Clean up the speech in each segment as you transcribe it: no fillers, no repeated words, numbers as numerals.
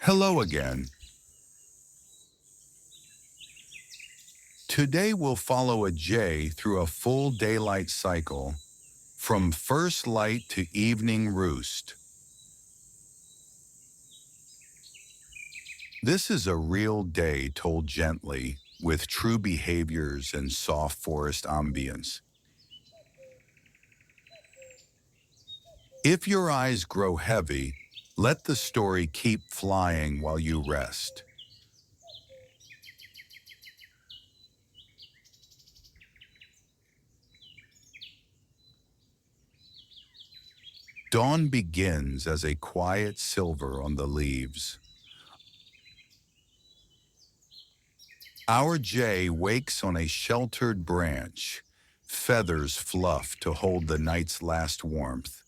Hello again. Today we'll follow a jay through a full daylight cycle, from first light to evening roost. This is a real day told gently, with true behaviors and soft forest ambience. If your eyes grow heavy, let the story keep flying while you rest. Dawn begins as a quiet silver on the leaves. Our jay wakes on a sheltered branch, feathers fluff to hold the night's last warmth.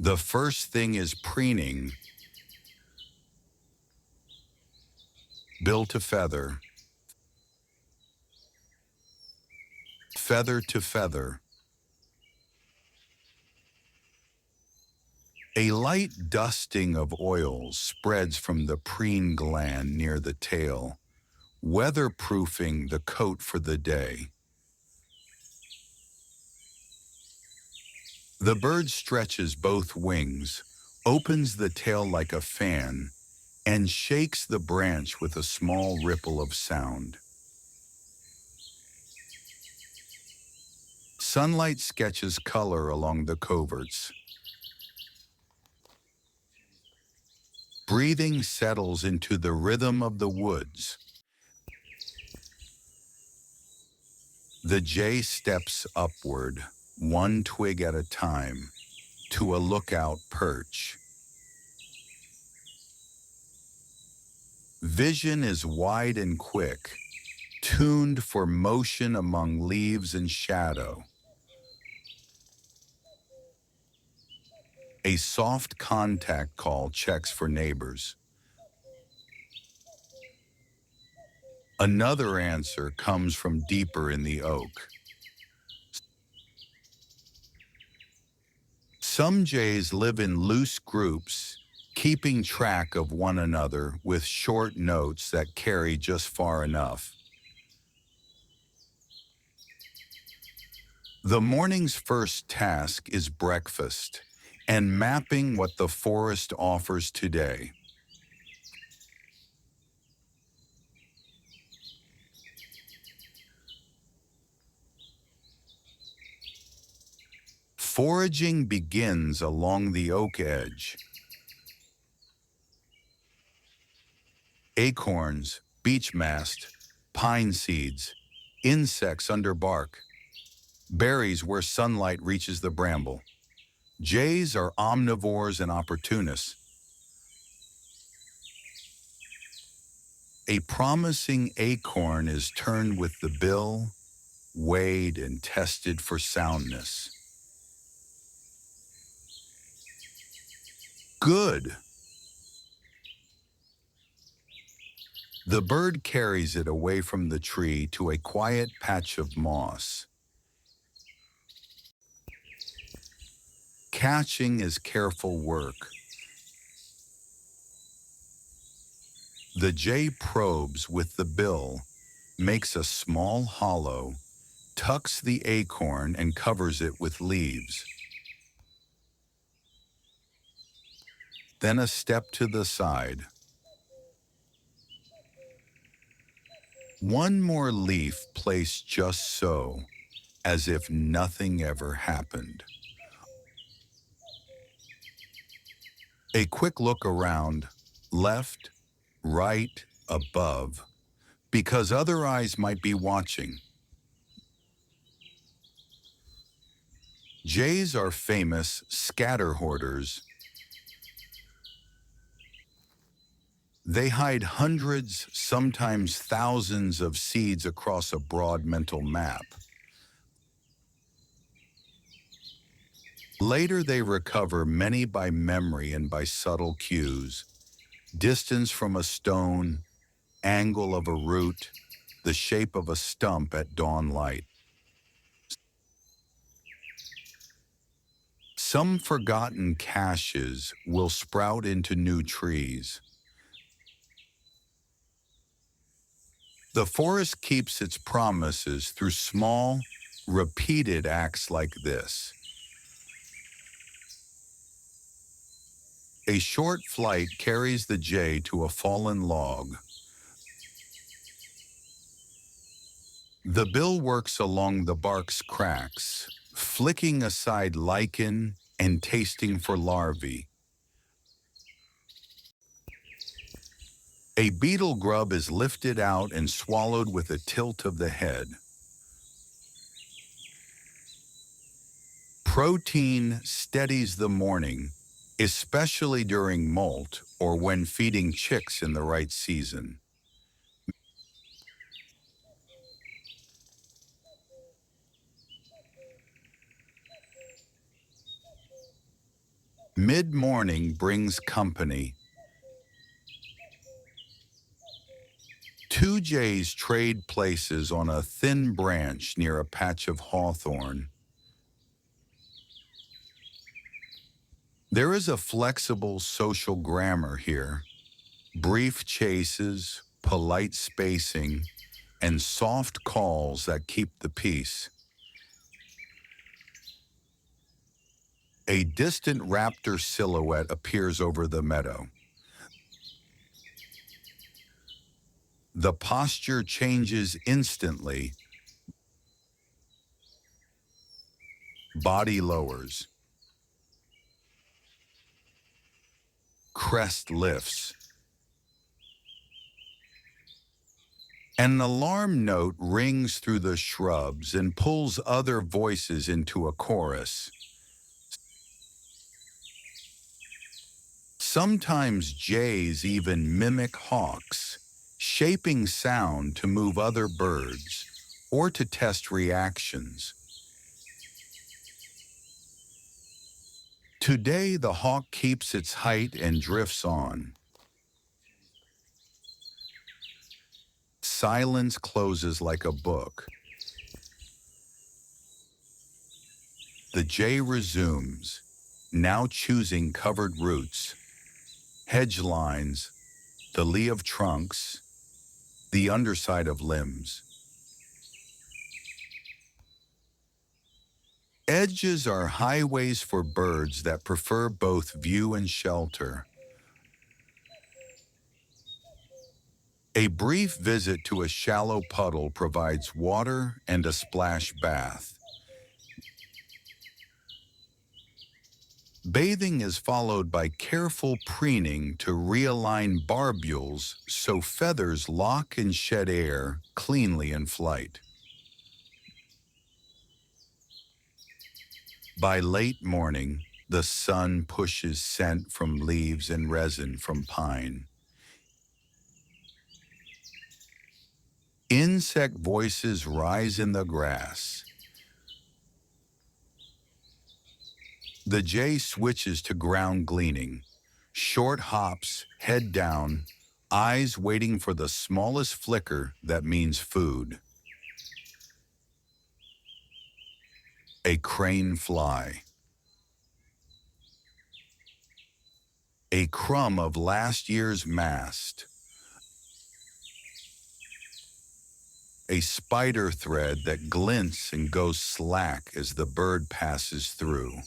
The first thing is preening, bill to feather, feather to feather. A light dusting of oils spreads from the preen gland near the tail, weatherproofing the coat for the day. The bird stretches both wings, opens the tail like a fan, and shakes the branch with a small ripple of sound. Sunlight sketches color along the coverts. Breathing settles into the rhythm of the woods. The jay steps upward, one twig at a time, to a lookout perch. Vision is wide and quick, tuned for motion among leaves and shadow. A soft contact call checks for neighbors. Another answer comes from deeper in the oak. Some jays live in loose groups, keeping track of one another with short notes that carry just far enough. The morning's first task is breakfast and mapping what the forest offers today. Foraging begins along the oak edge. Acorns, beech mast, pine seeds, insects under bark, berries where sunlight reaches the bramble. Jays are omnivores and opportunists. A promising acorn is turned with the bill, weighed and tested for soundness. Good. The bird carries it away from the tree to a quiet patch of moss. Catching is careful work. The jay probes with the bill, makes a small hollow, tucks the acorn and covers it with leaves. Then a step to the side. One more leaf placed just so, as if nothing ever happened. A quick look around, left, right, above, because other eyes might be watching. Jays are famous scatter hoarders. They hide hundreds, sometimes thousands of seeds across a broad mental map. Later they recover many by memory and by subtle cues. Distance from a stone, angle of a root, the shape of a stump at dawn light. Some forgotten caches will sprout into new trees. The forest keeps its promises through small, repeated acts like this. A short flight carries the jay to a fallen log. The bill works along the bark's cracks, flicking aside lichen and tasting for larvae. A beetle grub is lifted out and swallowed with a tilt of the head. Protein steadies the morning, especially during molt or when feeding chicks in the right season. Mid-morning brings company. Two jays trade places on a thin branch near a patch of hawthorn. There is a flexible social grammar here. Brief chases, polite spacing, and soft calls that keep the peace. A distant raptor silhouette appears over the meadow. The posture changes instantly. Body lowers. Crest lifts. An alarm note rings through the shrubs and pulls other voices into a chorus. Sometimes jays even mimic hawks, shaping sound to move other birds or to test reactions. Today, the hawk keeps its height and drifts on. Silence closes like a book. The jay resumes, now choosing covered roots, hedge lines, the lee of trunks, the underside of limbs. Edges are highways for birds that prefer both view and shelter. A brief visit to a shallow puddle provides water and a splash bath. Bathing is followed by careful preening to realign barbules so feathers lock and shed air cleanly in flight. By late morning, the sun pushes scent from leaves and resin from pine. Insect voices rise in the grass. The jay switches to ground gleaning. Short hops, head down, eyes waiting for the smallest flicker that means food. A crane fly. A crumb of last year's mast. A spider thread that glints and goes slack as the bird passes through.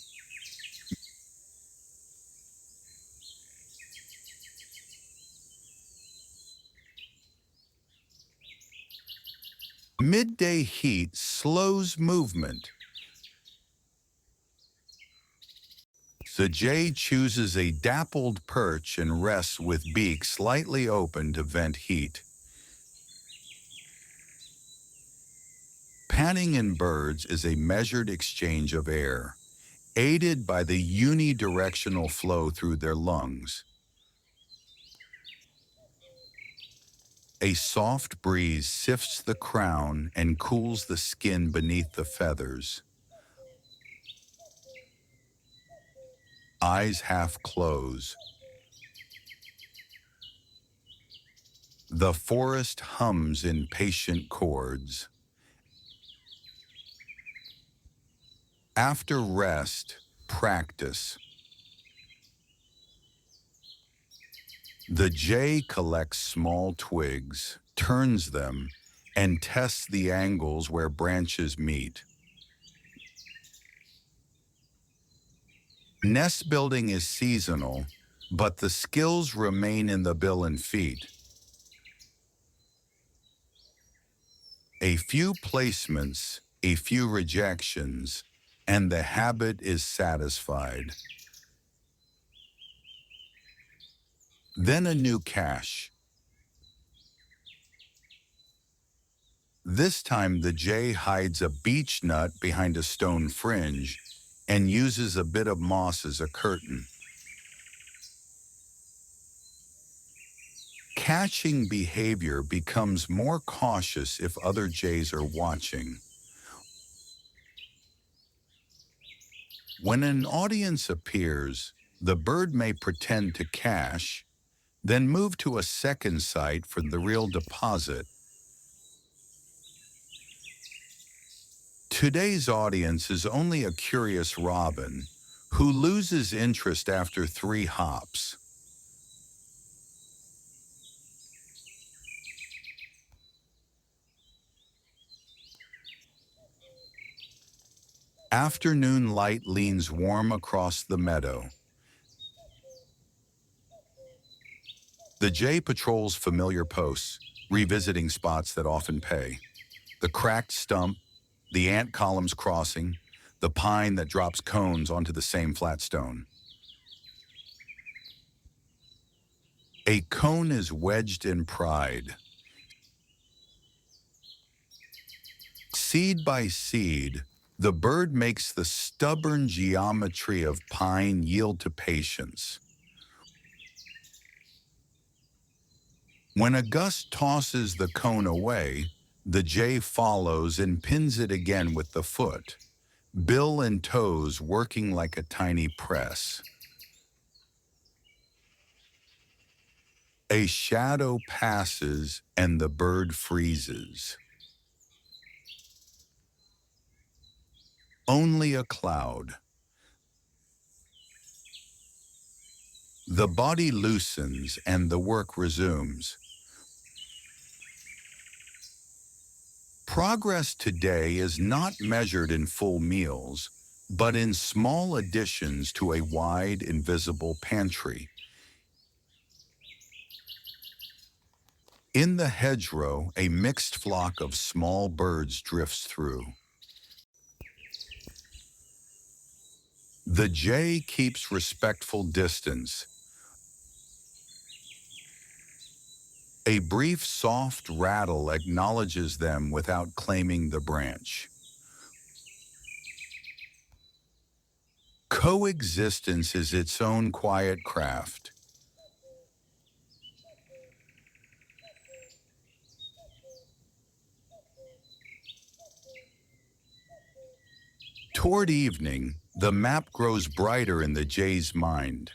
Midday heat slows movement. The jay chooses a dappled perch and rests with beak slightly open to vent heat. Panning in birds is a measured exchange of air, aided by the unidirectional flow through their lungs. A soft breeze sifts the crown and cools the skin beneath the feathers. Eyes half close. The forest hums in patient chords. After rest, practice. The jay collects small twigs, turns them, and tests the angles where branches meet. Nest building is seasonal, but the skills remain in the bill and feet. A few placements, a few rejections, and the habit is satisfied. Then a new cache. This time the jay hides a beech nut behind a stone fringe and uses a bit of moss as a curtain. Catching behavior becomes more cautious if other jays are watching. When an audience appears, the bird may pretend to cache, then move to a second site for the real deposit. Today's audience is only a curious robin who loses interest after 3 hops. Afternoon light leans warm across the meadow. The jay patrols familiar posts, revisiting spots that often pay. The cracked stump, the ant columns crossing, the pine that drops cones onto the same flat stone. A cone is wedged in pride. Seed by seed, the bird makes the stubborn geometry of pine yield to patience. When a gust tosses the cone away, the jay follows and pins it again with the foot, bill and toes working like a tiny press. A shadow passes and the bird freezes. Only a cloud. The body loosens and the work resumes. Progress today is not measured in full meals, but in small additions to a wide, invisible pantry. In the hedgerow, a mixed flock of small birds drifts through. The jay keeps respectful distance. A brief, soft rattle acknowledges them without claiming the branch. Coexistence is its own quiet craft. Toward evening, the map grows brighter in the jay's mind.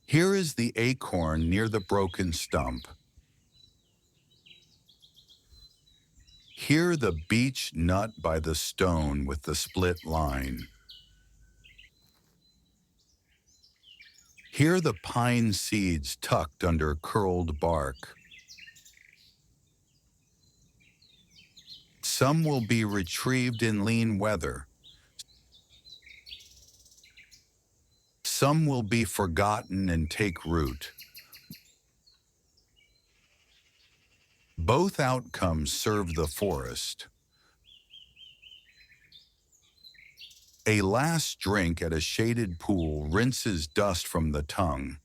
Here is the acorn near the broken stump. Here the beech nut by the stone with the split line. Here the pine seeds tucked under curled bark. Some will be retrieved in lean weather. Some will be forgotten and take root. Both outcomes serve the forest. A last drink at a shaded pool rinses dust from the tongue.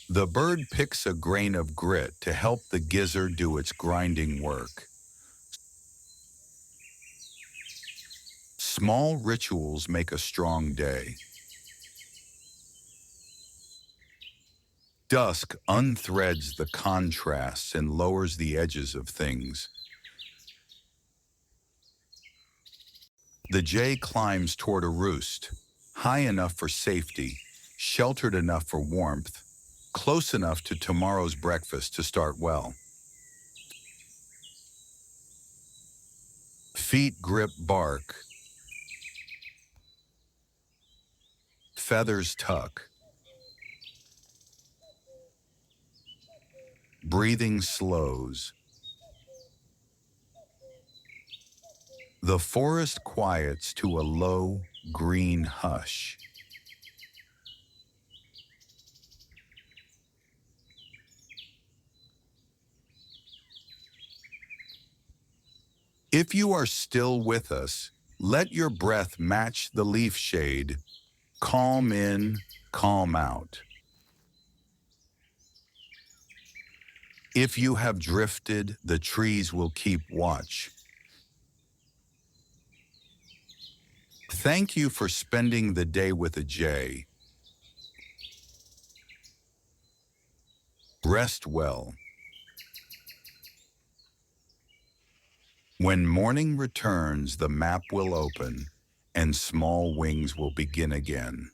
The bird picks a grain of grit to help the gizzard do its grinding work. Small rituals make a strong day. Dusk unthreads the contrasts and lowers the edges of things. The jay climbs toward a roost, high enough for safety, sheltered enough for warmth, close enough to tomorrow's breakfast to start well. Feet grip bark. Feathers tuck. Breathing slows. The forest quiets to a low, green hush. If you are still with us, let your breath match the leaf shade. Calm in, calm out. If you have drifted, the trees will keep watch. Thank you for spending the day with a jay. Rest well. When morning returns, the map will open and small wings will begin again.